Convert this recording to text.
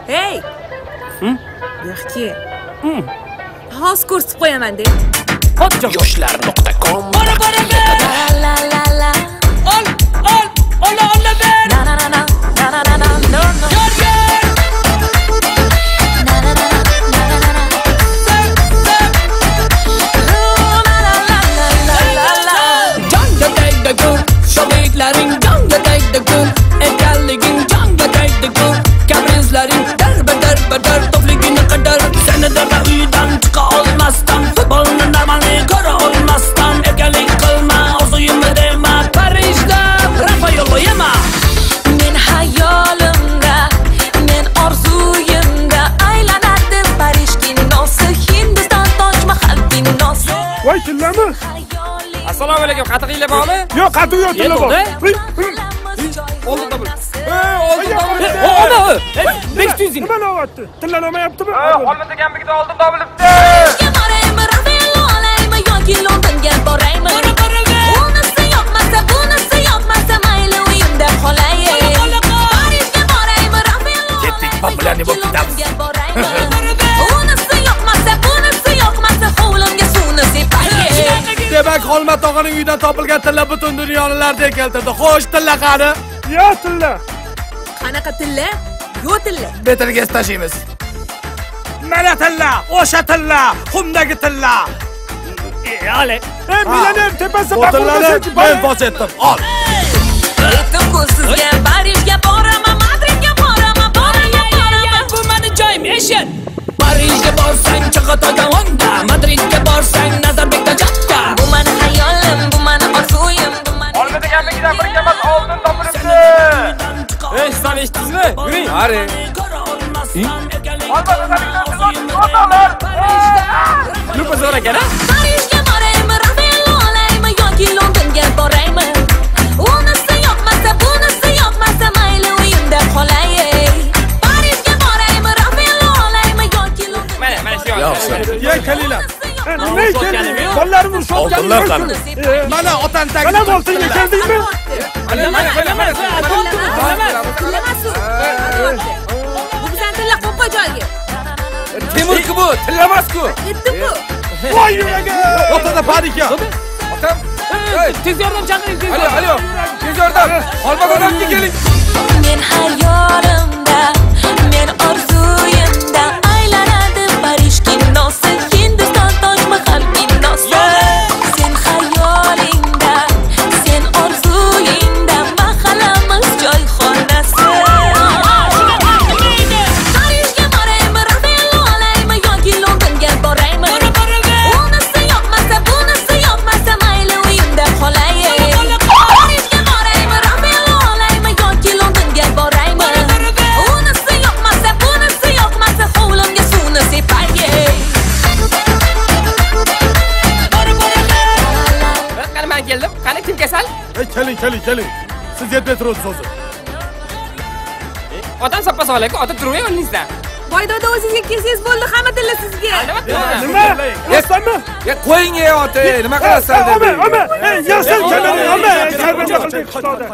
Hey! Yo'qki. Hozir ko'rsatib qo'yaman deb. Yoshlar.com Bora ber. La la la. Ol ber. Na na na na. Na na na na. No no. Yor. Na na na na. Na na na na. Jonga tegdi gul, shogirdlaring jonga tegdi gul, egalliging jonga tegdi gul, kabrizlaring dar tofligini qadar, seni darda uydan chiqa olmasdan, futbolni normali ko'ra olmasdan, egalik qilma, orzuyimni dema, Parijda Rafael yema. Men hayolimda, men orzuyimda aylanadi Parij kinosi, Hindiston Toj Mahal kinosi. Voy tillami? Assalomu alaykum. Qatiqinglar bormi? Yo'q, qatiq yo'q, tilla bor. Oldi tabul. Oldi tabul. Ona. Nech tuzing? Nima qilyapti? Tillanamayaptimi? Olmasa gambigida oldim tabulibdi. Boraymi, Rafael olaymi yoki Londonga boraymi? Unisi yoqmasa, bunisi yoqmasa, mayli uyimda qolay. Parijga boraymi, Rafael Ketdik, populyarni bo'lib ketamiz. Unisi yoqmasa, bunisi yoqmasa, hovlimga suvni sepay. Demak, Xolmat tog'aning uyidan topilgan tilla butun dunyoni lardiga keltirdi. Xo'sh, tilla qani? Yo tilla. Qanaqa tilla? Yo tilla. Betirga tashlaymiz. Mana tilla, o'sha tilla, xumdagi tilla. Ale. Millioner tepasi Botillarni men bos etdim. Ol. Aytdim-ku sizga, Parijga boraman, Madridga boraman. Bu meni joyim, eshit. Parijga borsang chig'atoga onda, Madridga borsang Nazarbekda jatta. Bu meni hayolim, bu meni orzuyim, bu meni. Olmasa gambigidan bir kamat oldim tabulibdi. San eshitdingizmi? Yuring. Qari. Olmasa otalar. Lupa zo'r ekan-a? Parijga boraymi, Rafael olaymi yoki Londonga boraymi? Unisi yoqmasa, bunisi yoqmasa, mayli uyimda qolay. Parijga boraymi, Rafael olaymi yoki Londonga. Mana shu yoqda. Ye kelinglar. Nima ekan? Bolalarim Oltinlar qani? urushayotganmi? Mana otan tagi. Mana oltinga keldingmi? Mana. Bu bizdan tilla qo'yib qo'y joyiga. Temurku bu, tillamas-ku. Yetdi-ku. Voy yuraga. Otada Parijga. Otam. Tez yordam chaqiring, tez yordam. Alo, tez yordam. Xolmat odamga keling. Men hayolimda, men orzuyimda aylanadi Parij kinosi, Hindiston Toj Mahal kinosi. Sen hayolingda, sen orzuyingda mahallamiz joyxonasi. Parijga boraymi, Rafael olaymi yoki Londonga boraymi? Unisi yoqmasa, bunisi yoqmasa, mayli uyimda qolay. Parijga boraymi, Rafael olaymi yoki Londonga boraymi? Unisi yoqmasa, bunisi yoqmasa, hovlimga suvni sepay. Qani men keldim. Qani kim kasal? Keling. Siz yetmay turibsiz hozir. Otam sappas olayku, ota turmay o'rningizdan. Voy doda, o'zingizga kelsangiz bo'ldi, hamma tilla sizga. Nima? Yaslanma. Ya qo'ying ota, nima qilasan Ey, yasan keladi. Ey, sarbaja qildik xudoda.